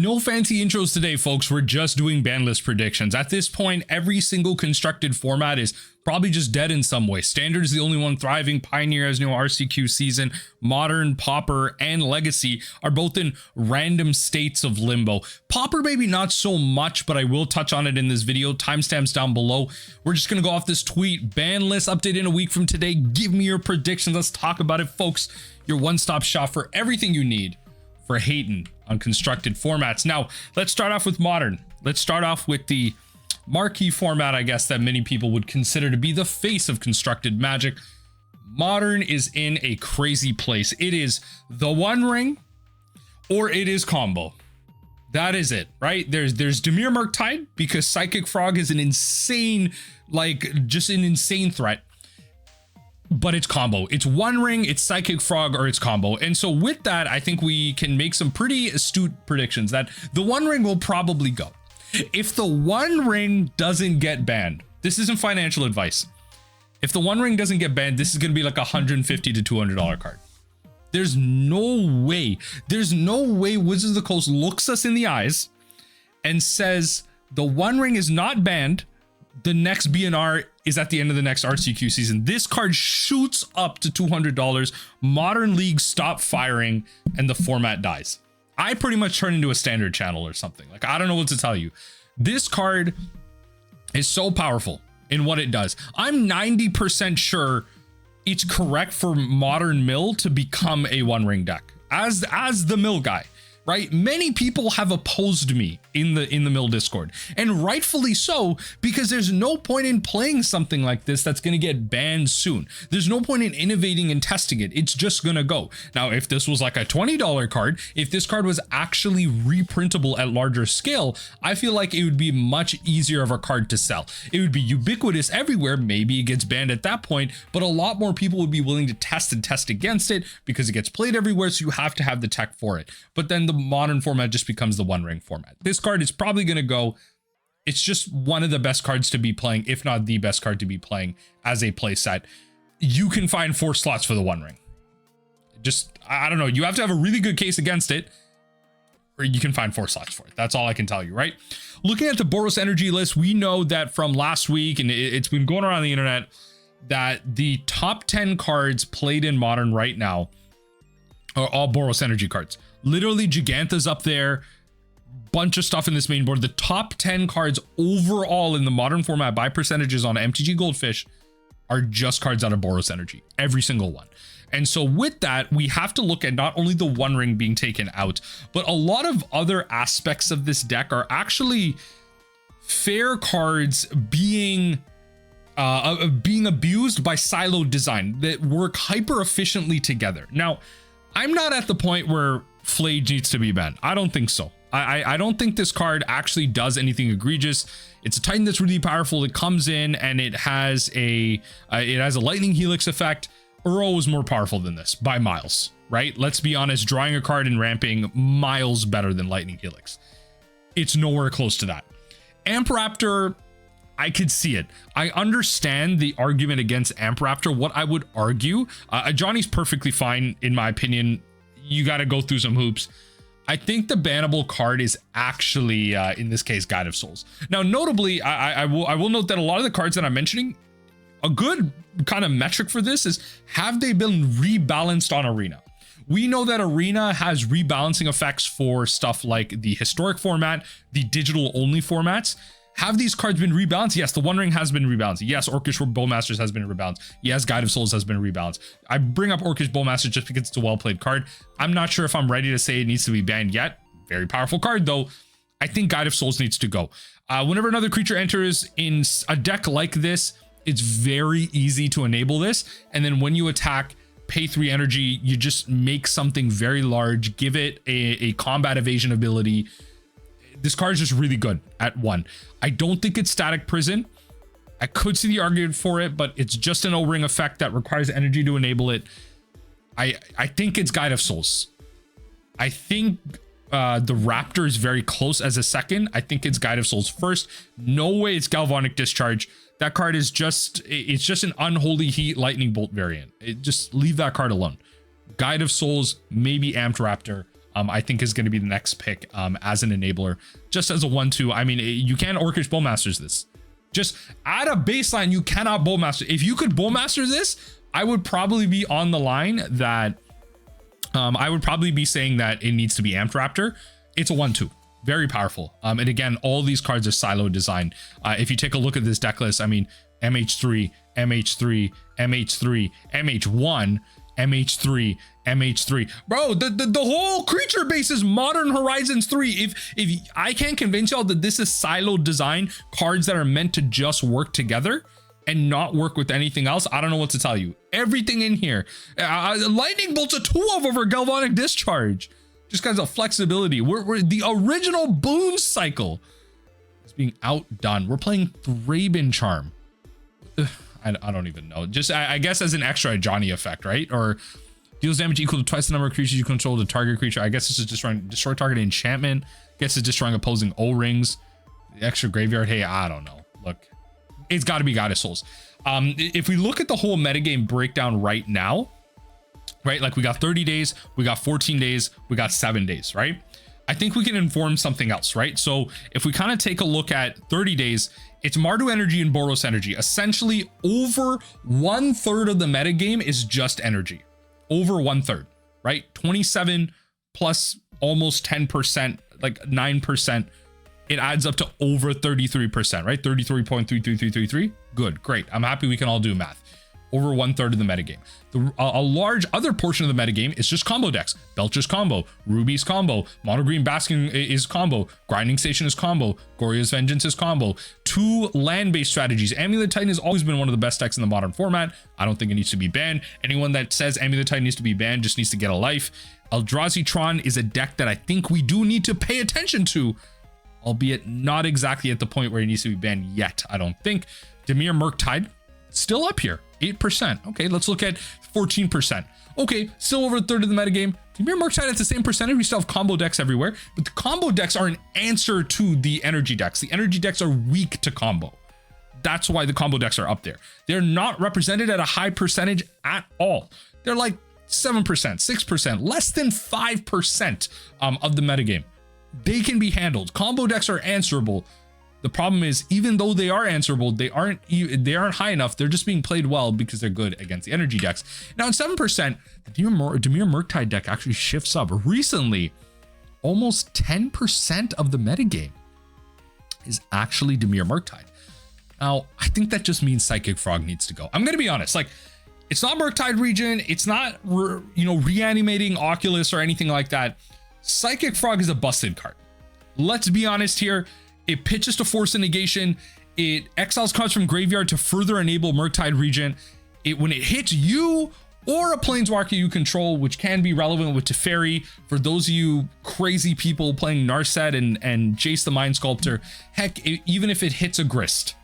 No fancy intros today, folks. We're just doing Banlist predictions. At this point, every single constructed format is probably just dead in some way. Standard is the only one thriving. Pioneer has no RCQ season. Modern, Pauper, and Legacy are both in random states of limbo. Pauper maybe not so much, but I will touch on it in this video. Timestamps down below. We're just going to go off this tweet. Banlist update in a week from today. Give me your predictions. Let's talk about it, folks. Your one-stop shop for everything you need for hating on constructed formats. Now, let's start off with Modern. Let's start off with the marquee format, I guess, that many people would consider to be the face of constructed Magic. Modern is in a crazy place. It is the One Ring or it is combo. That is it, right? There's Dimir Murktide because Psychic Frog is an insane, just an insane threat. But it's combo. It's One Ring, it's Psychic Frog, or it's combo. And so with that, I think we can make some pretty astute predictions that the One Ring will probably go. If the One Ring doesn't get banned, this isn't financial advice. If the One Ring doesn't get banned, this is going to be like a $150 to $200 card. There's no way Wizards of the Coast looks us in the eyes and says the One Ring is not banned. The next B&R is at the end of the next RCQ season. This card shoots up to $200. Modern leagues stop firing and the format dies. I pretty much turn into a standard channel or something. Like, I don't know what to tell you. This card is so powerful in what it does. I'm 90% sure it's correct for Modern Mill to become a One Ring deck as the Mill guy. Right? Many people have opposed me in the Mill Discord, and rightfully so, because there's no point in playing something like this that's going to get banned soon. There's no point in innovating and testing it. It's just going to go. Now, if this was like a $20 card, if this card was actually reprintable at larger scale, I feel like it would be much easier of a card to sell. It would be ubiquitous everywhere. Maybe it gets banned at that point, but a lot more people would be willing to test against it because it gets played everywhere. So you have to have the tech for it. But then the Modern format just becomes the One Ring format. This card is probably going to go. It's just one of the best cards to be playing, if not the best card to be playing as a play set. You can find 4 slots for the One Ring. Just, I don't know. You have to have a really good case against it, or you can find 4 slots for it. That's all I can tell you, right? Looking at the Boros Energy list, we know that from last week, and it's been going around the internet, that the top 10 cards played in Modern right now are all Boros Energy cards. Literally, Gigantha's up there, bunch of stuff in this main board. The top 10 cards overall in the Modern format by percentages on MTG Goldfish are just cards out of Boros Energy, every single one. And so with that, we have to look at not only the One Ring being taken out, but a lot of other aspects of this deck are actually fair cards being abused by siloed design that work hyper efficiently together. Now, I'm not at the point where Flage needs to be banned. I don't think so. I don't think this card actually does anything egregious. It's a Titan that's really powerful. It comes in and it has a lightning helix effect. Uro is more powerful than this by miles, right? Let's be honest, drawing a card and ramping miles better than lightning helix. It's nowhere close to that. Amp Raptor, I could see it. I understand the argument against Amp Raptor. What I would argue, Johnny's perfectly fine in my opinion. You got to go through some hoops. I think the bannable card is actually, in this case, Guide of Souls. Now, notably, I will note that a lot of the cards that I'm mentioning, a good kind of metric for this is, have they been rebalanced on Arena? We know that Arena has rebalancing effects for stuff like the historic format, the digital only formats. Have these cards been rebalanced? Yes, the One Ring has been rebalanced. Yes, Orcish Bowmasters has been rebalanced. Yes, Guide of Souls has been rebalanced. I bring up Orcish Bowmasters just because it's a well-played card. I'm not sure if I'm ready to say it needs to be banned yet. Very powerful card, though. I think Guide of Souls needs to go. Whenever another creature enters in a deck like this, it's very easy to enable this. And then when you attack, pay 3 energy, you just make something very large, give it a combat evasion ability. This card is just really good at 1. I don't think it's Static Prison. I could see the argument for it, but it's just an O-ring effect that requires energy to enable it. I think it's Guide of Souls. I think the Raptor is very close as a second. I think it's Guide of Souls first. No way it's Galvanic Discharge. That card is just, it's just an Unholy Heat Lightning Bolt variant. Just leave that card alone. Guide of Souls, maybe Amped Raptor. I think is going to be the next pick as an enabler, just as a 1-2. I mean, you can Orcish Bowmasters this. Just at a baseline, you cannot Bowmaster. If you could Bowmaster this, I would probably be on the line that I would probably be saying that it needs to be Amped Raptor. It's a 1-2. Very powerful. And again, all these cards are silo designed. If you take a look at this deck list, I mean, MH3, MH3, MH3, MH1, MH3, MH3. Bro, the whole creature base is Modern Horizons 3. If I can't convince y'all that this is silo design, cards that are meant to just work together and not work with anything else, I don't know what to tell you. Everything in here. Lightning Bolt's a 2 over Galvanic Discharge. Just because of flexibility. We're the original boon cycle is being outdone. We're playing Thraben Charm. I don't even know. Just I guess as an extra Johnny effect, right? Or deals damage equal to twice the number of creatures you control the target creature. I guess this is destroy target enchantment. Guess it's destroying opposing O-rings. The extra graveyard. Hey, I don't know. Look, it's got to be Goddess Souls. If we look at the whole metagame breakdown right now, right? Like we got 30 days, we got 14 days, we got 7 days, right? I think we can inform something else, right? So if we kind of take a look at 30 days, it's Mardu energy and Boros energy. Essentially over 1/3 of the metagame is just energy. Over 1/3, right? 27 plus almost 10%, like 9%. It adds up to over 33%, right? 33.33333. Good, great. I'm happy we can all do math. Over 1/3 of the metagame. A large other portion of the metagame is just combo decks. Belcher's combo, Ruby's combo, Mono Green Basking is combo, Grinding Station is combo, Gorya's Vengeance is combo. 2 land-based strategies. Amulet Titan has always been one of the best decks in the modern format. I don't think it needs to be banned. Anyone that says Amulet Titan needs to be banned just needs to get a life. Eldrazi Tron is a deck that I think we do need to pay attention to, albeit not exactly at the point where it needs to be banned yet, I don't think. Dimir Murktide, still up here. 8%. Okay, let's look at 14%. Okay, still over 1/3 of the metagame. Dimir Murktide at the same percentage. We still have combo decks everywhere, but the combo decks are an answer to the energy decks. The energy decks are weak to combo. That's why the combo decks are up there. They're not represented at a high percentage at all. They're like 7%, 6%, less than 5% of the metagame. They can be handled. Combo decks are answerable. The problem is, even though they are answerable, they aren't high enough. They're just being played well because they're good against the energy decks. Now, in 7%, the Dimir Murktide deck actually shifts up. Recently, almost 10% of the metagame is actually Dimir Murktide. Now, I think that just means Psychic Frog needs to go. I'm going to be honest, like, it's not Murktide region. It's not, reanimating Oculus or anything like that. Psychic Frog is a busted card. Let's be honest here. It pitches to force a negation. It exiles cards from graveyard to further enable Murktide Regent. When it hits you or a planeswalker you control, which can be relevant with Teferi, for those of you crazy people playing Narset and Jace the Mind Sculptor, heck, even if it hits a Grist,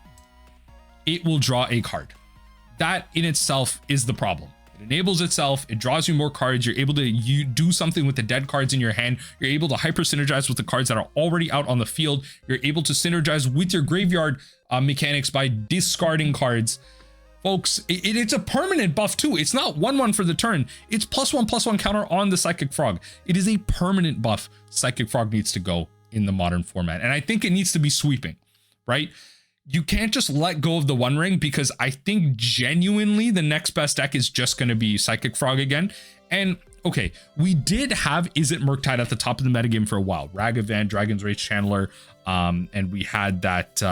it will draw a card. That in itself is the problem. It enables itself, it draws you more cards, you're able to do something with the dead cards in your hand, you're able to hyper synergize with the cards that are already out on the field, you're able to synergize with your graveyard mechanics by discarding cards. Folks, it's a permanent buff too. It's not 1/1 for the turn, it's +1/+1 counter on the Psychic Frog. It is a permanent buff. Psychic Frog needs to go in the modern format, and I think it needs to be sweeping, right? You can't just let go of the One Ring, because I think genuinely the next best deck is just going to be Psychic Frog again. And okay, we did have Is It Murktide at the top of the metagame for a while. Ragavan, Dragon's Rage Channeler, and we had that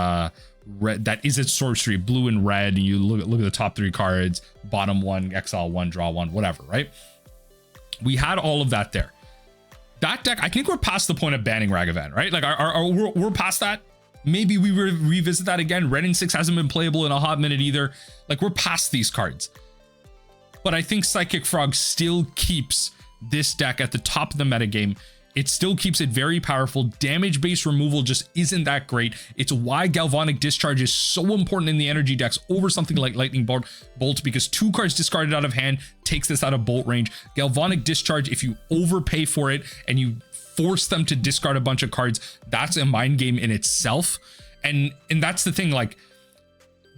red, that Is It Sorcery, blue and red. You look at the top 3 cards, bottom 1, exile 1, draw 1, whatever, right? We had all of that there. That deck, I think we're past the point of banning Ragavan, right? Like, we're past that. Maybe we revisit that again. Red 6 hasn't been playable in a hot minute either. Like, we're past these cards. But I think Psychic Frog still keeps this deck at the top of the metagame. It still keeps it very powerful. Damage-based removal just isn't that great. It's why Galvanic Discharge is so important in the energy decks over something like Lightning Bolt, because 2 cards discarded out of hand takes this out of bolt range. Galvanic Discharge, if you overpay for it and you force them to discard a bunch of cards, that's a mind game in itself. And that's the thing, like,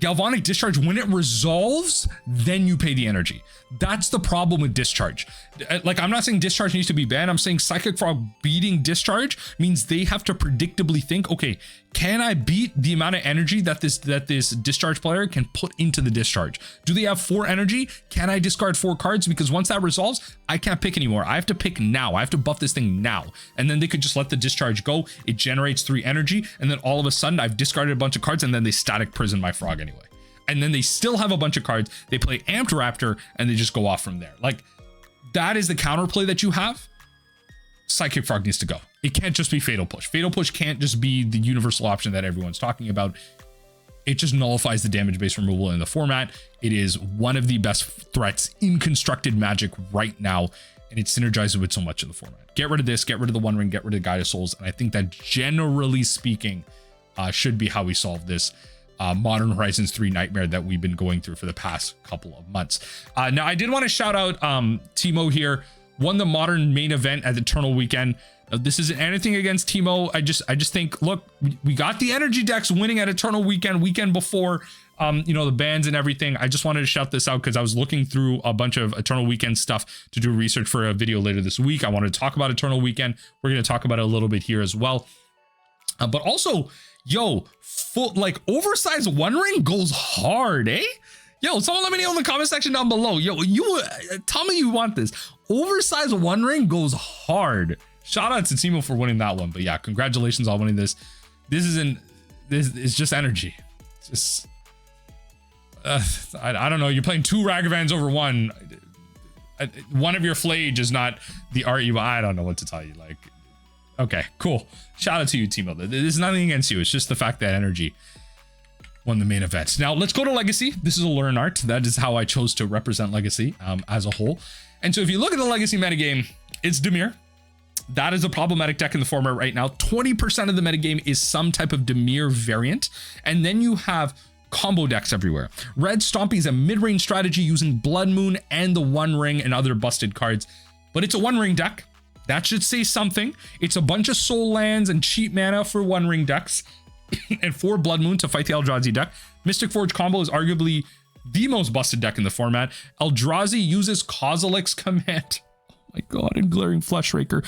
Galvanic Discharge, when it resolves, then you pay the energy. That's the problem with Discharge. Like, I'm not saying Discharge needs to be banned. I'm saying Psychic Frog beating Discharge means they have to predictably think, okay, can I beat the amount of energy that this Discharge player can put into the Discharge? Do they have 4 energy? Can I discard 4 cards? Because once that resolves, I can't pick anymore. I have to pick now. I have to buff this thing now. And then they could just let the Discharge go. It generates 3 energy. And then all of a sudden I've discarded a bunch of cards and then they static prison my frog anyway. And then they still have a bunch of cards. They play Amped Raptor and they just go off from there. Like, that is the counterplay that you have. Psychic Frog needs to go. It can't just be Fatal Push. Fatal Push can't just be the universal option that everyone's talking about. It just nullifies the damage base removal in the format. It is one of the best threats in constructed Magic right now, and it synergizes with so much of the format. Get rid of this, get rid of the One Ring, get rid of Guide of Souls, and I think that generally speaking should be how we solve this Modern Horizons 3 nightmare that we've been going through for the past couple of months. Now, I did want to shout out Timo here. Won the Modern main event at the Eternal Weekend. This isn't anything against Timo. I just think, look, we got the energy decks winning at Eternal weekend before, you know, the bans and everything. I just wanted to shout this out because I was looking through a bunch of Eternal Weekend stuff to do research for a video later this week. I wanted to talk about Eternal Weekend. We're going to talk about it a little bit here as well. But also, yo, like oversized One Ring goes hard, eh? Yo, someone let me know in the comment section down below. Yo, you tell me you want this. Oversized One Ring goes hard. Shout out to Timo for winning that one. But yeah, congratulations on winning this. This is just energy. It's just I don't know. You're playing 2 Ragavans over 1. One of your Flage is not the art you. I don't know what to tell you. Like, okay, cool. Shout out to you, Timo. This is nothing against you. It's just the fact that energy won the main event. Now let's go to Legacy. This is a learn art. That is how I chose to represent Legacy as a whole. And so if you look at the Legacy metagame, it's Dimir. That is a problematic deck in the format right now. 20% of the metagame is some type of Dimir variant. And then you have combo decks everywhere. Red Stompy is a mid-range strategy using Blood Moon and the One Ring and other busted cards. But it's a One Ring deck. That should say something. It's a bunch of soul lands and cheap mana for One Ring decks. And 4 Blood Moon to fight the Eldrazi deck. Mystic Forge combo is arguably the most busted deck in the format. Eldrazi uses Kozilek's Command. Oh my god, and Glaring Fleshraker.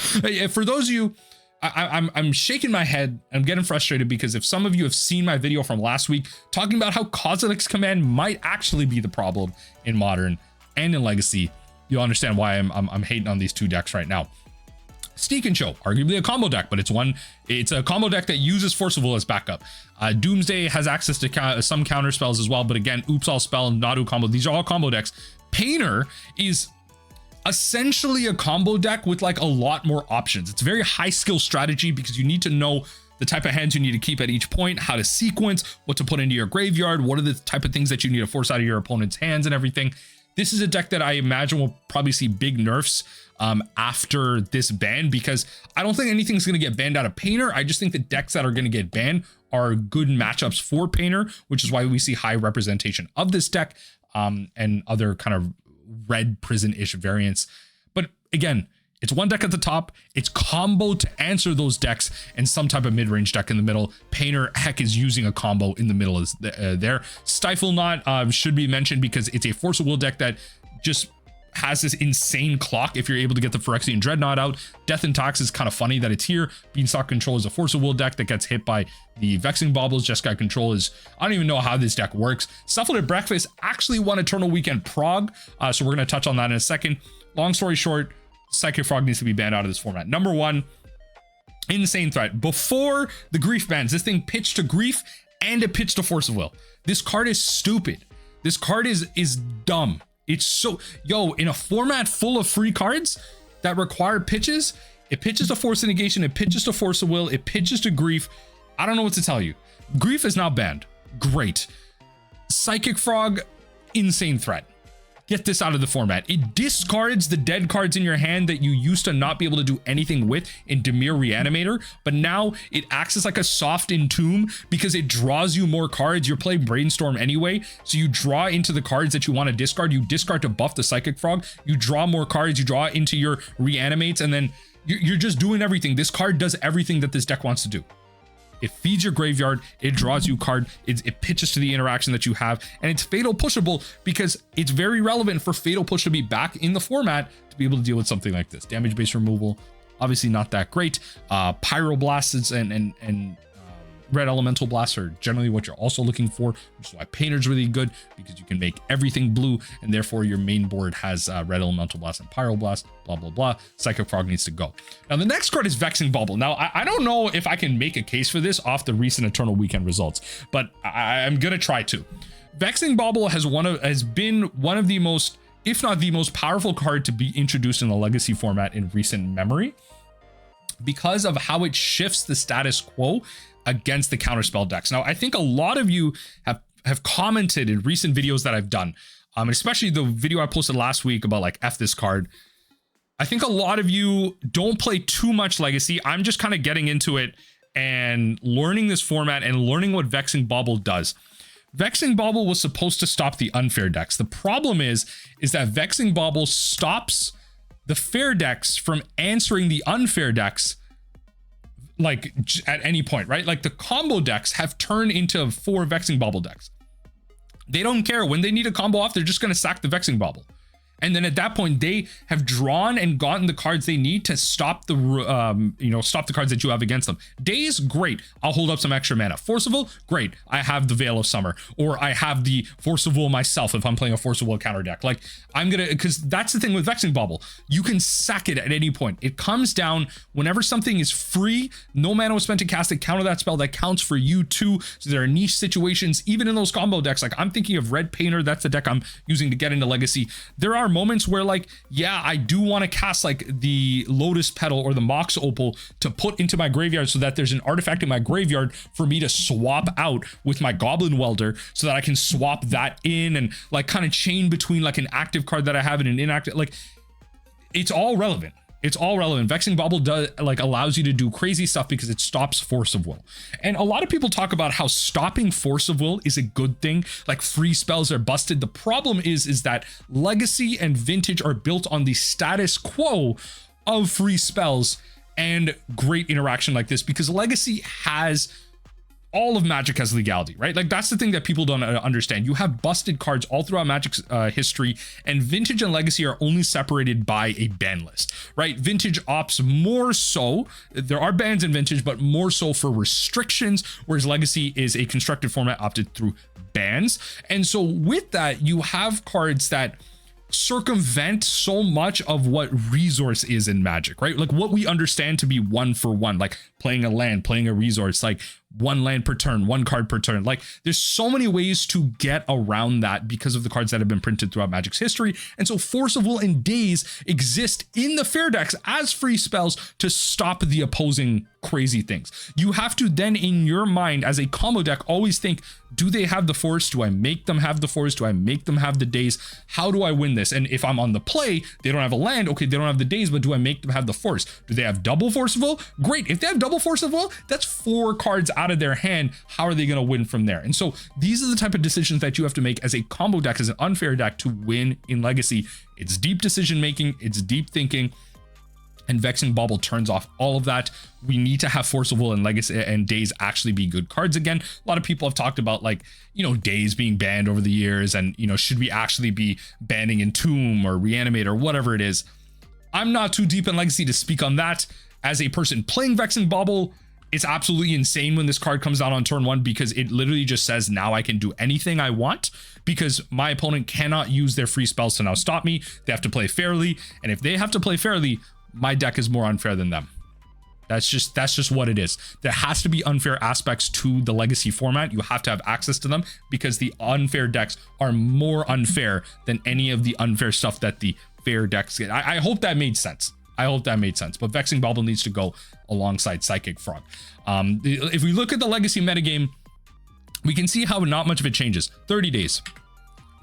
For those of you, I'm shaking my head. I'm getting frustrated because if some of you have seen my video from last week talking about how Kozilek's Command might actually be the problem in Modern and in Legacy, you'll understand why I'm hating on these 2 decks right now. Sneak and Show, arguably a combo deck, but it's a combo deck that uses Force of Will as backup. Doomsday has access to some counter spells as well, but again, Oops All Spell, Nadu combo, these are all combo decks. Painter is essentially a combo deck with like a lot more options. It's very high skill strategy because you need to know the type of hands you need to keep at each point, how to sequence, what to put into your graveyard, what are the type of things that you need to force out of your opponent's hands and everything. This is a deck that I imagine will probably see big nerfs after this ban, because I don't think anything's going to get banned out of Painter. I just think the decks that are going to get banned are good matchups for Painter, which is why we see high representation of this deck and other kind of red prison-ish variants. But again, it's one deck at the top. It's combo to answer those decks and some type of mid-range deck in the middle. Painter, heck, is using a combo in the middle is there. Stifle Knot should be mentioned because it's a Force of Will deck that just has this insane clock if you're able to get the Phyrexian Dreadnought out. Death and Tax is kind of funny that it's here. Beanstalk Control is a Force of Will deck that gets hit by the Vexing Baubles. Jeskai Control is, I don't even know how this deck works. Shuffled at Breakfast actually won Eternal Weekend Prague, so we're going to touch on that in a second. Long story short, Psychic Frog needs to be banned out of this format. Number 1, insane threat. Before the Grief bans, this thing pitched to Grief and it pitched to Force of Will. This card is stupid. This card is dumb. It's so, yo, in a format full of free cards that require pitches, it pitches to Force of Negation, it pitches to Force of Will, it pitches to Grief. I don't know what to tell you. Grief is now banned. Great. Psychic Frog, insane threat. Get this out of the format. It discards the dead cards in your hand that you used to not be able to do anything with in Dimir Reanimator, but now it acts as like a soft entomb because it draws you more cards. You're playing Brainstorm anyway, so you draw into the cards that you want to discard. You discard to buff the Psychic Frog. You draw more cards. You draw into your Reanimates, and then you're just doing everything. This card does everything that this deck wants to do. It feeds your graveyard, it draws you a card, it pitches to the interaction that you have, and it's fatal pushable because it's very relevant for fatal push to be back in the format to be able to deal with something like this. Damage-based removal, obviously not that great. Pyroblasts and red elemental blasts are generally what you're also looking for, which is why Painter's really good, because you can make everything blue, and therefore your main board has red elemental blast and pyroblast, blah blah blah. Psychic Frog needs to go. Now the next card is Vexing Bauble. Now I don't know if I can make a case for this off the recent Eternal Weekend results, but I'm gonna try to. Vexing Bauble has been one of the most, if not the most powerful card to be introduced in the Legacy format in recent memory, because of how it shifts the status quo against the counterspell decks. Now, I think a lot of you have commented in recent videos that I've done, especially the video I posted last week about like F this card. I think a lot of you don't play too much Legacy. I'm just kind of getting into it and learning this format and learning what Vexing Bauble does. Vexing Bauble was supposed to stop the unfair decks. The problem is that Vexing Bauble stops the fair decks from answering the unfair decks like at any point, right? Like the combo decks have turned into 4 Vexing Bauble decks. They don't care. When they need a combo off, they're just going to sack the Vexing Bauble. And then at that point, they have drawn and gotten the cards they need to stop the, stop the cards that you have against them. Daze, great. I'll hold up some extra mana. Force of Will, great. I have the Veil of Summer, or I have the Force of Will myself if I'm playing a Force of Will counter deck. Like because that's the thing with Vexing Bauble. You can sack it at any point. It comes down whenever something is free, no mana was spent to cast it, counter that spell, that counts for you too. So there are niche situations, even in those combo decks. Like I'm thinking of Red Painter, that's the deck I'm using to get into Legacy. There are moments where like, yeah, I do want to cast like the Lotus Petal or the Mox Opal to put into my graveyard so that there's an artifact in my graveyard for me to swap out with my Goblin Welder so that I can swap that in and like kind of chain between like an active card that I have and an inactive. Like it's all relevant. It's all relevant. Vexing Bauble allows you to do crazy stuff because it stops Force of Will. And a lot of people talk about how stopping Force of Will is a good thing. Like free spells are busted. The problem is that Legacy and Vintage are built on the status quo of free spells and great interaction like this, because Legacy has all of Magic has legality, right? Like that's the thing that people don't understand. You have busted cards all throughout Magic's history, and Vintage and Legacy are only separated by a ban list, right? Vintage opts more so, there are bans in Vintage, but more so for restrictions, whereas Legacy is a constructed format opted through bans. And so with that, you have cards that circumvent so much of what resource is in Magic, right? Like what we understand to be 1 for 1, like playing a land, playing a resource, like 1 land per turn, 1 card per turn. Like there's so many ways to get around that because of the cards that have been printed throughout Magic's history. And so Force of Will and Daze exist in the fair decks as free spells to stop the opposing crazy things. You have to then in your mind as a combo deck always think, do they have the Force? Do I make them have the Force? Do I make them have the Daze? How do I win this? And if I'm on the play, they don't have a land. Okay, they don't have the Daze, but do I make them have the Force? Do they have double Force of Will? Great. If they have double Force of Will, that's 4 cards out of their hand. How are they going to win from there? And so these are the type of decisions that you have to make as a combo deck, as an unfair deck, to win in Legacy. It's deep decision making, it's deep thinking, and Vexing Bauble turns off all of that. We need to have Force of Will and Legacy and Daze actually be good cards again. A lot of people have talked about like, Daze being banned over the years, and should we actually be banning Entomb or Reanimate or whatever it is. I'm not too deep in Legacy to speak on that. As a person playing Vexing Bauble, it's absolutely insane when this card comes out on turn 1, because it literally just says now I can do anything I want, because my opponent cannot use their free spells to now stop me. They have to play fairly, and if they have to play fairly, my deck is more unfair than them. That's just what it is. There has to be unfair aspects to the Legacy format. You have to have access to them, because the unfair decks are more unfair than any of the unfair stuff that the fair decks get. I hope that made sense. But Vexing Bauble needs to go alongside Psychic Frog. If we look at the Legacy metagame, we can see how not much of it changes. 30 days,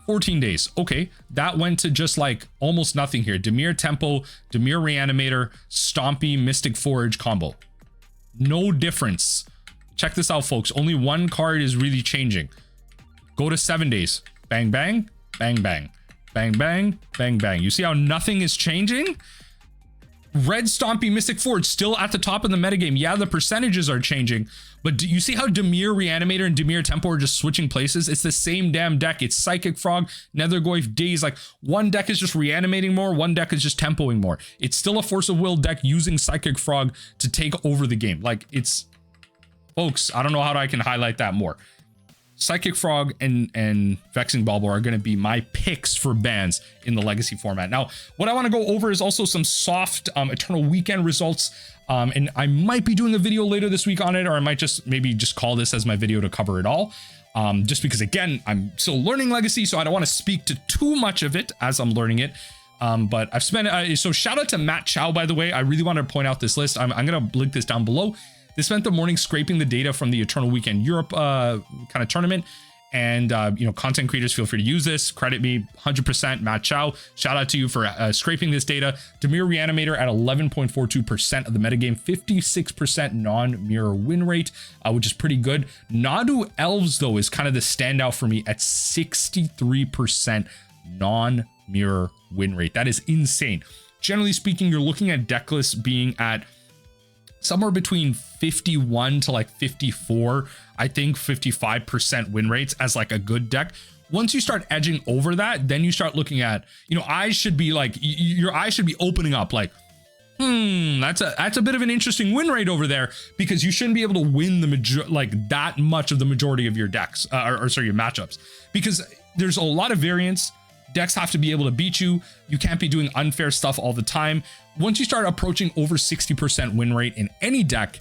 14 days. Okay, that went to just like almost nothing here. Dimir Tempo, Dimir Reanimator, Stompy, Mystic Forge combo. No difference. Check this out, folks. Only 1 card is really changing. Go to 7 days. Bang, bang, bang, bang, bang, bang, bang, bang. You see how nothing is changing? Red Stompy Mystic Forge still at the top of the metagame. Yeah, the percentages are changing, but do you see how Dimir Reanimator and Dimir Tempo are just switching places? It's the same damn deck. It's Psychic Frog, Nethergoyf, Daze. Like, one deck is just reanimating more, one deck is just tempoing more. It's still a Force of Will deck using Psychic Frog to take over the game. Like, it's, folks, I don't know how I can highlight that more. Psychic Frog and Vexing Bauble are going to be my picks for bans in the Legacy format. Now, what I want to go over is also some soft Eternal Weekend results. And I might be doing a video later this week on it, or I might just maybe just call this as my video to cover it all. Just because, again, I'm still learning Legacy, so I don't want to speak to too much of it as I'm learning it. But I've spent, so shout out to Matt Chow, by the way. I really want to point out this list. I'm going to link this down below. They spent the morning scraping the data from the Eternal Weekend Europe kind of tournament. And, you know, content creators, feel free to use this. Credit me 100%. Matt Chow, shout out to you for scraping this data. Dimir Reanimator at 11.42% of the metagame, 56% non-mirror win rate, which is pretty good. Nadu Elves, though, is kind of the standout for me at 63% non-mirror win rate. That is insane. Generally speaking, you're looking at deck lists being at somewhere between 51 to like 54, I think 55% win rates as like a good deck. Once you start edging over that, then you start looking at, you know, eyes should be like, your eyes should be opening up like, that's a bit of an interesting win rate over there, because you shouldn't be able to win the like that much of the majority of your decks, or sorry, your matchups, because there's a lot of variance. Decks have to be able to beat you. You can't be doing unfair stuff all the time. Once you start approaching over 60% win rate in any deck,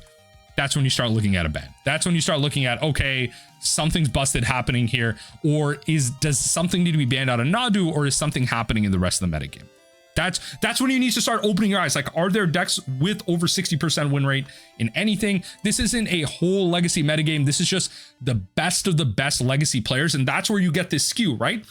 that's when you start looking at a ban. That's when you start looking at, okay, something's busted happening here, or does something need to be banned out of Nadu, or is something happening in the rest of the metagame? That's when you need to start opening your eyes. Like, are there decks with over 60% win rate in anything? This isn't a whole Legacy metagame. This is just the best of the best Legacy players, and that's where you get this skew, right?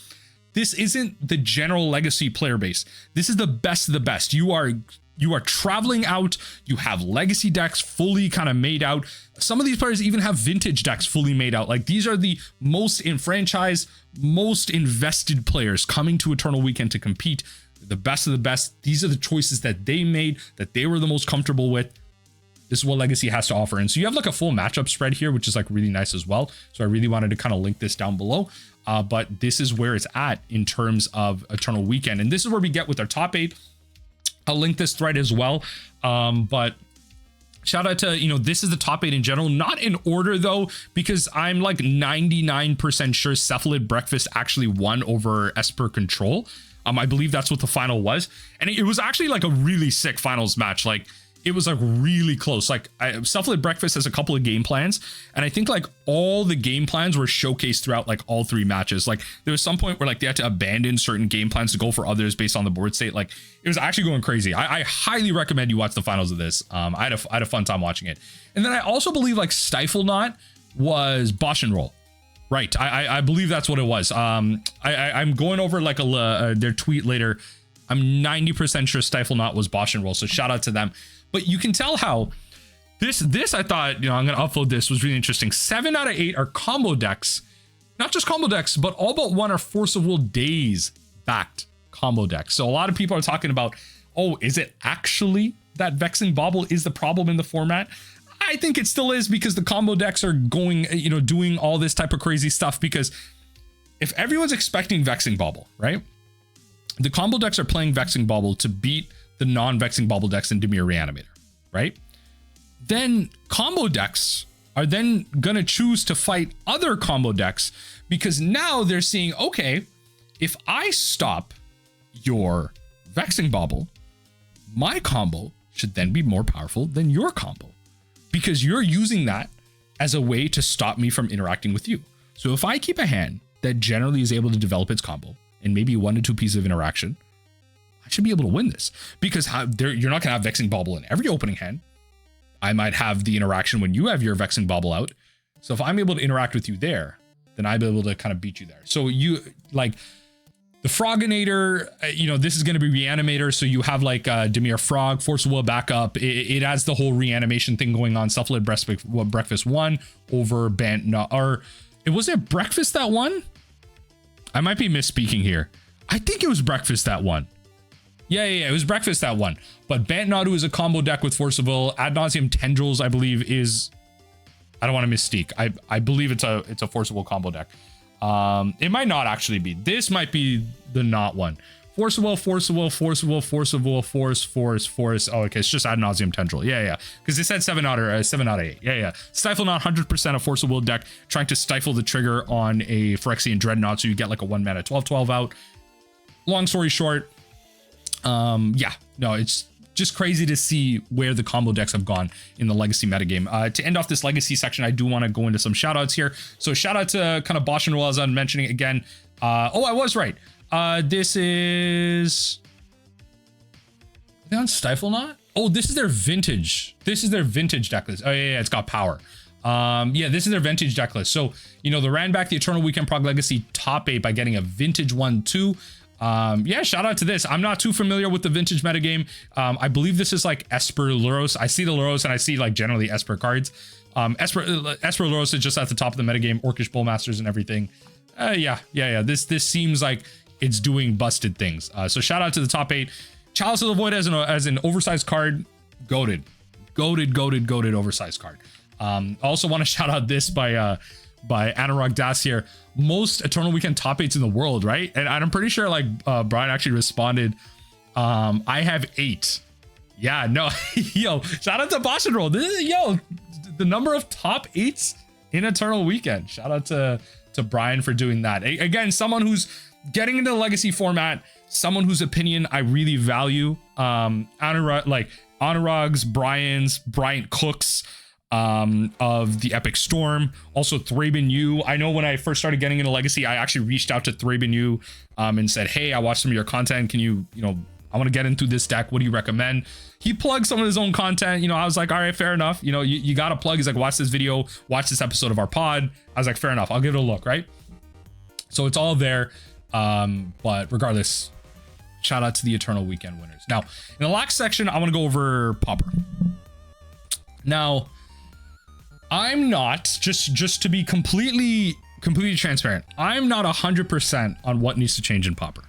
This isn't the general Legacy player base. This is the best of the best. You are traveling out. You have Legacy decks fully kind of made out. Some of these players even have vintage decks fully made out. Like, these are the most enfranchised, most invested players coming to Eternal Weekend to compete. The best of the best. These are the choices that they made, that they were the most comfortable with. This is what Legacy has to offer. And so you have like a full matchup spread here, which is like really nice as well. So I really wanted to kind of link this down below. But this is where it's at in terms of Eternal Weekend. And this is where we get with our top 8. I'll link this thread as well. But shout out to, you know, this is the top 8 in general, not in order though, because I'm like 99% sure Cephalid Breakfast actually won over Esper Control. I believe that's what the final was. And it was actually like a really sick finals match. Like, it was like really close. Like, Cephalid Breakfast has a couple of game plans, and I think like all the game plans were showcased throughout like all 3 matches. Like, there was some point where like they had to abandon certain game plans to go for others based on the board state. Like, it was actually going crazy. I highly recommend you watch the finals of this. I had a fun time watching it. And then I also believe like Stifle Knot was Bosch and Roll. Right. I believe that's what it was. I'm going over like their tweet later. I'm 90% sure Stifle Knot was Bosch and Roll. So shout out to them. But you can tell how this I thought, you know, I'm going to upload this, was really interesting. 7 out of 8 are combo decks. Not just combo decks, but all but 1 are Force of Will Daze backed combo decks. So a lot of people are talking about, oh, is it actually that Vexing Bauble is the problem in the format? I think it still is, because the combo decks are going, you know, doing all this type of crazy stuff. Because if everyone's expecting Vexing Bauble, right? The combo decks are playing Vexing Bauble to beat the non-Vexing Bauble decks in Dimir Reanimator, right? Then combo decks are then going to choose to fight other combo decks, because now they're seeing, okay, if I stop your Vexing Bauble, my combo should then be more powerful than your combo, because you're using that as a way to stop me from interacting with you. So if I keep a hand that generally is able to develop its combo and maybe 1 to 2 pieces of interaction, I should be able to win this, because you're not going to have Vexing Bauble in every opening hand. I might have the interaction when you have your Vexing Bauble out. So if I'm able to interact with you there, then I'll be able to kind of beat you there. So you like the Froginator, you know, this is going to be Reanimator. So you have like Dimir Frog, Force of Will backup. It adds the whole reanimation thing going on. Cephalid Breakfast won over or it wasn't Breakfast that won. I might be misspeaking here. I think it was Breakfast that won. Yeah, it was Breakfast that one. But Bant Nadu is a combo deck with Force of Will. Ad Nauseam Tendrils, I believe, is... I don't want to mystique. I believe it's a Force of Will combo deck. It might not actually be. This might be the not one. Force of Will, Force of Will, Force of Will, Force of Will, Force. Oh, okay, it's just Ad Nauseam Tendril. Yeah. Because it said 7 out of 8. Yeah. Stifle Not, 100% a Force of Will deck, trying to stifle the trigger on a Phyrexian Dreadnought, so you get like a 1 mana 12/12 out. Long story short, yeah, no, it's just crazy to see where the combo decks have gone in the Legacy metagame. To end off this Legacy section, I do want to go into some shout outs here. So shout out to kind of Bosch and Roll, as I'm mentioning again. Oh, I was right. This is... Are they on Stifle Not? Oh, this is their vintage. This is their vintage deck list. Oh, yeah, it's got power. Yeah, this is their vintage deck list. So, you know, they ran back the Eternal Weekend Prague Legacy top 8 by getting a vintage 1/2. Yeah, shout out to this. I'm not too familiar with the vintage metagame. I believe this is like Esper Luros. I see the Luros and I see like generally Esper cards. Esper Luros is just at the top of the metagame, Orcish Bowmasters and everything. Yeah. This seems like it's doing busted things. So shout out to the top 8. Chalice of the Void as an oversized card. Goated oversized card. I also want to shout out this by Anurag Das here. Most Eternal Weekend top 8s in the world, right? And I'm pretty sure like Brian actually responded, I have 8. Yeah, no. Yo, shout out to Bosch and Roll. This is, yo, the number of top 8s in Eternal Weekend. Shout out to Brian for doing that. Again, someone who's getting into the Legacy format, someone whose opinion I really value. Anurag's, Brian's, Bryant Cook's, of the Epic Storm, also Thraben Yu. I know when I first started getting into Legacy, I actually reached out to Thraben Yu and said, hey, I watched some of your content. Can you know, I want to get into this deck. What do you recommend? He plugged some of his own content. You know, I was like, all right, fair enough. You know, you got to plug. He's like, watch this video, watch this episode of our pod. I was like, fair enough. I'll give it a look, right? So it's all there. But regardless, shout out to the Eternal Weekend winners. Now, in the last section, I want to go over Pauper. Now, I'm not, just to be completely transparent, I'm not 100% on what needs to change in Pauper.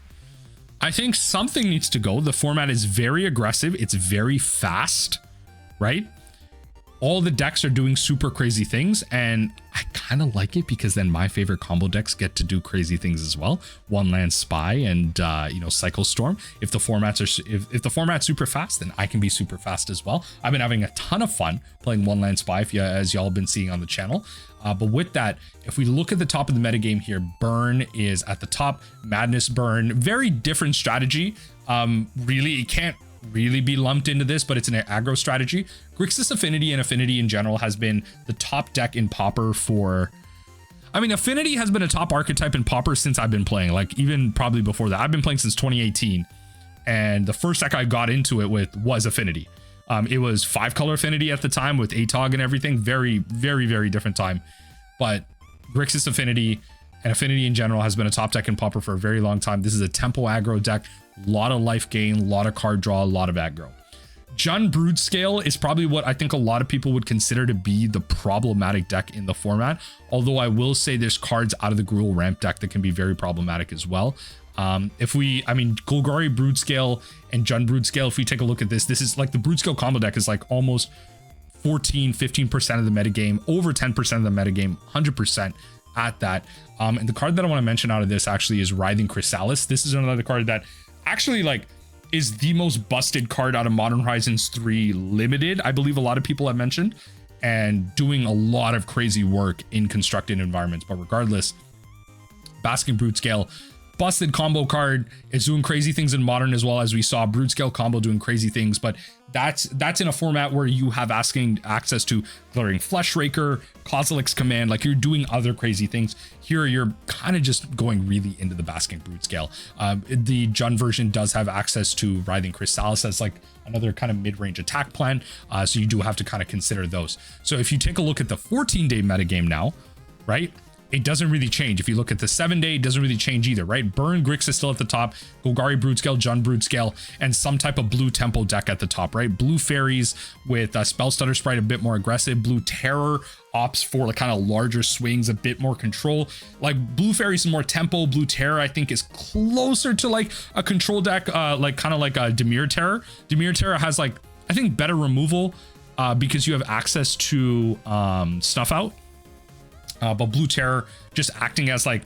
I think something needs to go. The format is very aggressive. It's very fast, right? All the decks are doing super crazy things, and I kind of like it because then my favorite combo decks get to do crazy things as well. One Land Spy and you know, Cycle Storm. If the format's super fast, then I can be super fast as well. I've been having a ton of fun playing One Land Spy, as y'all have been seeing on the channel. But with that, if we look at the top of the metagame here, Burn is at the top. Madness Burn, very different strategy. Really, it can't really be lumped into this, but it's an aggro strategy. Grixis Affinity and Affinity in general has been the top deck in Pauper for... I mean, Affinity has been a top archetype in Pauper since I've been playing, like even probably before that. I've been playing since 2018, and the first deck I got into it with was Affinity. It was 5-color Affinity at the time with ATOG and everything. Very, very, very different time. But Grixis Affinity and Affinity in general has been a top deck in Pauper for a very long time. This is a tempo aggro deck. A lot of life gain, a lot of card draw, a lot of aggro. Jund Broodscale is probably what I think a lot of people would consider to be the problematic deck in the format. Although I will say there's cards out of the Gruul ramp deck that can be very problematic as well. I mean, Golgari Broodscale and Jund Broodscale, if we take a look at this is like the Broodscale combo deck is like almost 14-15% of the metagame, over 10% of the metagame, 100% at that. And the card that I want to mention out of this actually is Writhing Chrysalis. This is another card that actually like is the most busted card out of Modern Horizons 3 Limited, I believe a lot of people have mentioned, and doing a lot of crazy work in constructed environments. But regardless, Basking Broodscale, busted combo card. It's doing crazy things in Modern as well, as we saw Broodscale combo doing crazy things, but that's in a format where you have access to Glaring Fleshraker, Kozilek's Command, like you're doing other crazy things. Here you're kind of just going really into the Basking Broodscale. The Jund version does have access to Writhing Chrysalis as like another kind of mid-range attack plan, so you do have to kind of consider those. So if you take a look at the 14-day metagame now, right? it doesn't really change. If you look at the 7-day, it doesn't really change either, right? Burn Grix is still at the top, Golgari Broodscale, Jund Broodscale, and some type of blue tempo deck at the top, right? Blue Fairies with Spell Stutter Sprite a bit more aggressive. Blue Terror opts for like kind of larger swings, a bit more control. Like Blue Fairies is more tempo. Blue Terror I think is closer to like a control deck, like kind of like a Dimir Terror. Dimir Terror has like, I think, better removal because you have access to Snuff Out. But Blue Terror just acting as like,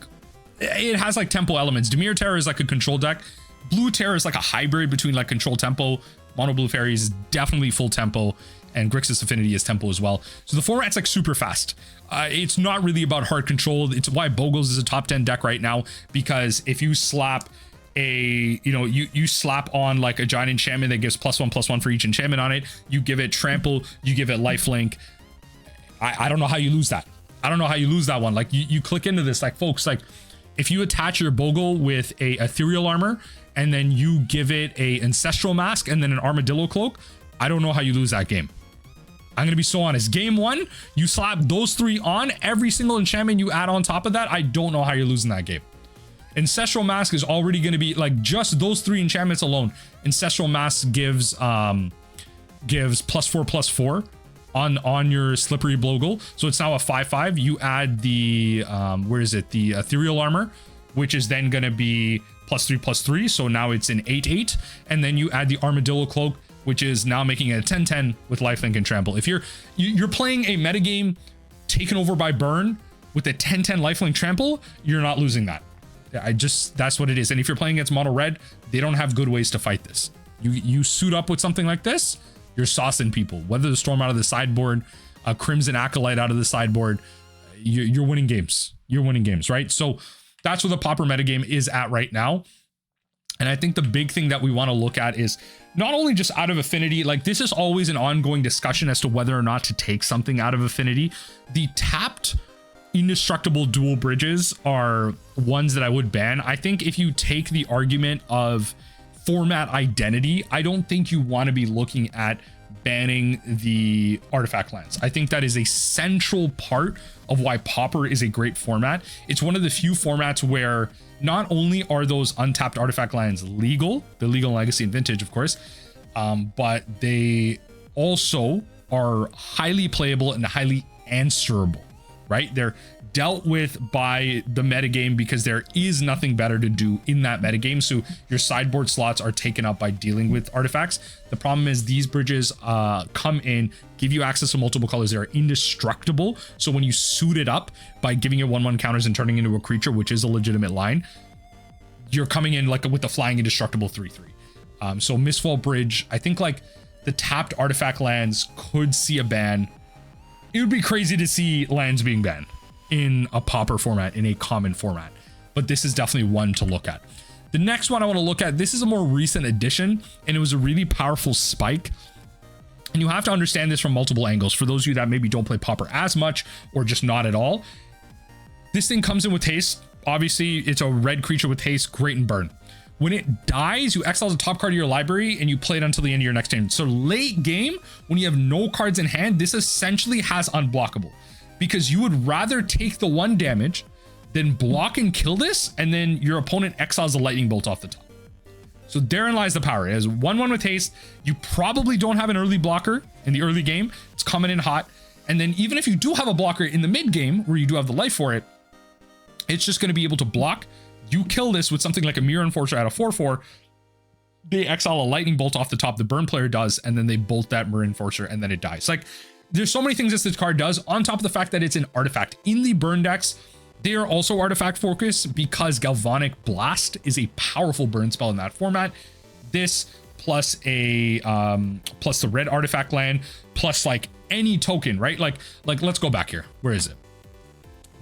it has like tempo elements. Dimir Terror is like a control deck. Blue Terror is like a hybrid between like control tempo. Mono Blue Fairies is definitely full tempo, and Grixis Affinity is tempo as well. So the format's like super fast. It's not really about hard control. It's why Bogles is a top 10 deck right now, because if you slap a, you know, you slap on like a giant enchantment that gives +1/+1 for each enchantment on it, you give it trample, you give it lifelink. I don't know how you lose that. I don't know how you lose that one. Like you click into this, like folks, like if you attach your Bogle with a ethereal armor and then you give it a ancestral mask and then an armadillo cloak, I don't know how you lose that game. I'm gonna be so honest. Game 1, you slap those 3 on, every single enchantment you add on top of that, I don't know how you're losing that game. Ancestral Mask is already gonna be like just those 3 enchantments alone. Ancestral Mask gives +4/+4 on your Slippery Bogle, so it's now a 5/5. You add the where is it, the ethereal armor, which is then going to be +3/+3, so now it's an 8/8, and then you add the armadillo cloak, which is now making it a 10/10 with lifelink and trample. If you're playing a metagame taken over by burn with a 10/10 lifelink trample, you're not losing that. That's what it is. And if you're playing against mono red, they don't have good ways to fight this. You suit up with something like this, you're saucing people. Weather the Storm out of the sideboard, a Crimson Acolyte out of the sideboard, you're winning games. You're winning games, right? So that's where the Pauper metagame is at right now. And I think the big thing that we want to look at is not only just out of Affinity, like this is always an ongoing discussion as to whether or not to take something out of Affinity. The tapped indestructible dual bridges are ones that I would ban. I think if you take the argument of format identity, I don't think you want to be looking at banning the artifact lands. I think that is a central part of why Pauper is a great format. It's one of the few formats where not only are those untapped artifact lands legal, they're legal in Legacy and Vintage, of course, but they also are highly playable and highly answerable, right? They're dealt with by the metagame because there is nothing better to do in that metagame. So your sideboard slots are taken up by dealing with artifacts. The problem is these bridges come in, give you access to multiple colors. They are indestructible. So when you suit it up by giving it 1/1 counters and turning into a creature, which is a legitimate line, you're coming in like with the flying indestructible 3/3. So Mistfall Bridge, I think like the tapped artifact lands could see a ban. It would be crazy to see lands being banned in a Pauper format, in a common format, but this is definitely one to look at. The next one I want to look at, this is a more recent addition, and it was a really powerful spike, and you have to understand this from multiple angles. For those of you that maybe don't play Pauper as much or just not at all, this thing comes in with haste. Obviously it's a red creature with haste, great and burn. When it dies, you exile the top card of your library and you play it until the end of your next turn. So late game, when you have no cards in hand, this essentially has unblockable, because you would rather take the 1 damage than block and kill this, and then your opponent exiles a lightning bolt off the top. So therein lies the power. It has 1/1 with haste. You probably don't have an early blocker in the early game. It's coming in hot. And then even if you do have a blocker in the mid game where you do have the life for it, it's just going to be able to block. You kill this with something like a Mirror Enforcer at a 4/4. They exile a lightning bolt off the top, the burn player does, and then they bolt that Mirror Enforcer and then it dies. Like, there's so many things that this card does, on top of the fact that it's an artifact. In the burn decks, they are also artifact focused because Galvanic Blast is a powerful burn spell in that format. This plus a plus the red artifact land, plus like any token, right? Like let's go back here. Where is it?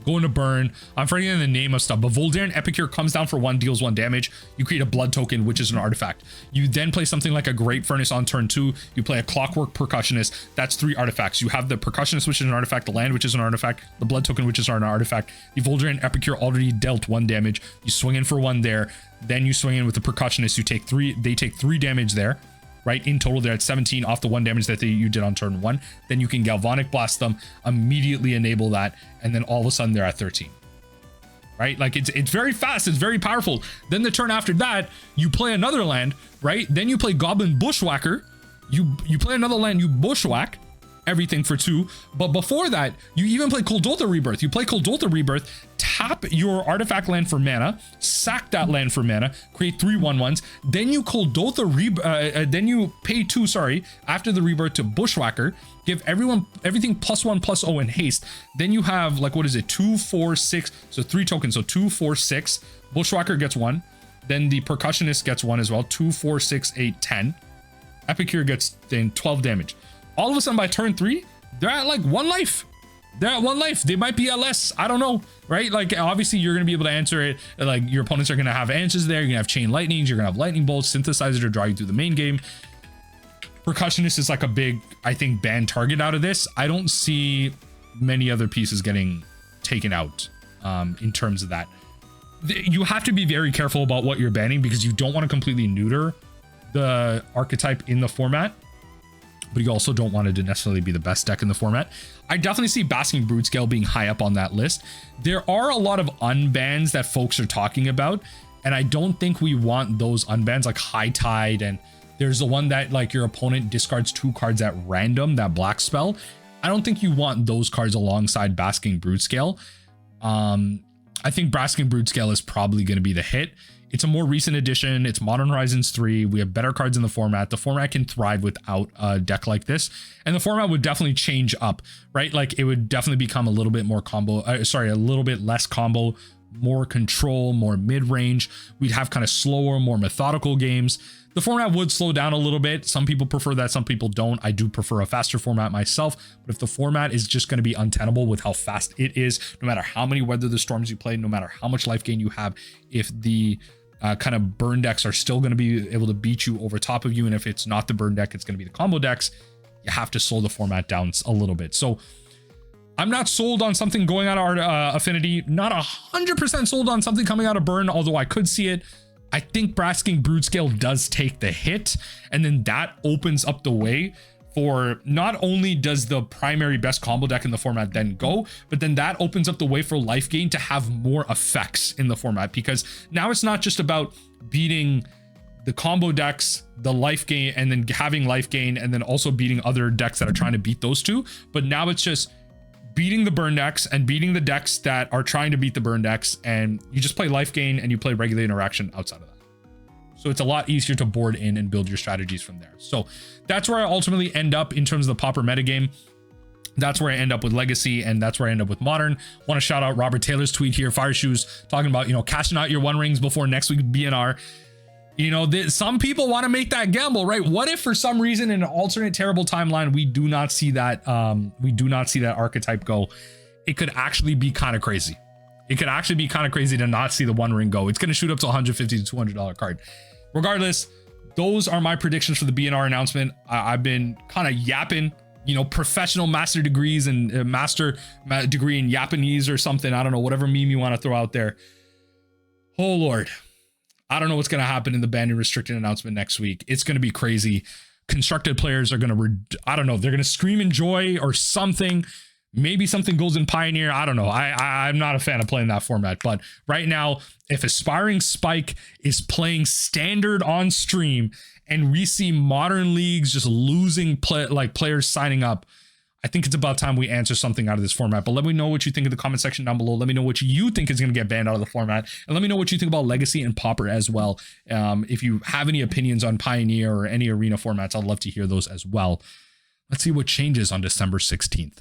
Going to burn. I'm forgetting the name of stuff, but Voldaren Epicure comes down for 1, deals 1 damage. You create a blood token, which is an artifact. You then play something like a Great Furnace on turn 2. You play a Clockwork Percussionist. That's 3 artifacts. You have the Percussionist, which is an artifact, the land, which is an artifact, the blood token, which is an artifact. The Voldaren Epicure already dealt 1 damage. You swing in for 1 there. Then you swing in with the Percussionist. You take 3. They take 3 damage there. Right, in total they're at 17 off the 1 damage that you did on turn 1. Then you can Galvanic Blast them, immediately enable that, and then all of a sudden they're at 13. right? Like it's very fast, it's very powerful. Then the turn after that, you play another land, right? Then you play Goblin Bushwhacker. You play another land, you bushwhack everything for 2. But before that, you even play Kuldotha Rebirth. You play Kuldotha Rebirth, tap your artifact land for mana, sack that land for mana, create 3 1/1s. Then you Kuldotha then you pay 2, sorry, after the rebirth to Bushwhacker, give everything +1/+0 in haste. Then you have like, what is it, 2, 4, 6, so 3 tokens, so 2, 4, 6. Bushwhacker gets 1. Then the Percussionist gets 1 as well. 2, 4, 6, 8, 10. Epicure gets then 12 damage. All of a sudden by turn 3, they're at like 1 life. They're at 1 life. They might be at less. I don't know, right? Like obviously you're gonna be able to answer it. Like your opponents are gonna have answers there. You're gonna have Chain Lightnings. You're gonna have Lightning Bolts, Synthesizer to draw you through the main game. Percussionist is like a big, I think, ban target out of this. I don't see many other pieces getting taken out in terms of that. You have to be very careful about what you're banning because you don't want to completely neuter the archetype in the format, but you also don't want it to necessarily be the best deck in the format. I definitely see Basking Broodscale being high up on that list. There are a lot of unbans that folks are talking about, and I don't think we want those unbans, like High Tide, and there's the one that like your opponent discards 2 cards at random, that black spell. I don't think you want those cards alongside Basking Broodscale. I think Basking Broodscale is probably going to be the hit. It's a more recent addition. It's Modern Horizons 3. We have better cards in the format. The format can thrive without a deck like this. And the format would definitely change up, right? Like it would definitely become a little bit more combo, a little bit less combo, more control, more mid-range. We'd have kind of slower, more methodical games. The format would slow down a little bit. Some people prefer that, some people don't. I do prefer a faster format myself, but if the format is just going to be untenable with how fast it is, no matter how many Weather the Storms you play, no matter how much life gain you have, if the kind of burn decks are still going to be able to beat you over top of you, and if it's not the burn deck, it's going to be the combo decks, you have to slow the format down a little bit. So I'm not sold on something going out of our Affinity, not 100% sold on something coming out of burn, although I could see it. I think Basking Broodscale does take the hit, and then that opens up the way for not only does the primary best combo deck in the format then go, but then that opens up the way for life gain to have more effects in the format, because now it's not just about beating the combo decks, the life gain, and then having life gain, and then also beating other decks that are trying to beat those two. But now it's just beating the burn decks and beating the decks that are trying to beat the burn decks, and you just play life gain and you play regular interaction outside of that. So it's a lot easier to board in and build your strategies from there. So that's where I ultimately end up in terms of the Pauper metagame. That's where I end up with Legacy, and that's where I end up with Modern. Want to shout out Robert Taylor's tweet here, Fire Shoes, talking about, cashing out your 1 rings before next week B&R. Some people want to make that gamble, right? What if for some reason in an alternate terrible timeline we do not see that archetype go? It could actually be kind of crazy. It could actually be kind of crazy to not see the 1 ring go. It's going to shoot up to $150 to $200 card. Regardless, those are my predictions for the B&R announcement. I've been kind of yapping, professional master degrees and master degree in Japanese or something. I don't know, whatever meme you want to throw out there. Oh Lord, I don't know what's going to happen in the banned and restricted announcement next week. It's going to be crazy. Constructed players are going to, I don't know, they're going to scream in joy or something. Maybe something goes in Pioneer. I don't know. I'm not a fan of playing that format. But right now, if Aspiring Spike is playing standard on stream and we see modern leagues just losing players signing up, I think it's about time we answer something out of this format. But let me know what you think in the comment section down below. Let me know what you think is going to get banned out of the format. And let me know what you think about Legacy and Pauper as well. If you have any opinions on Pioneer or any arena formats, I'd love to hear those as well. Let's see what changes on December 16th.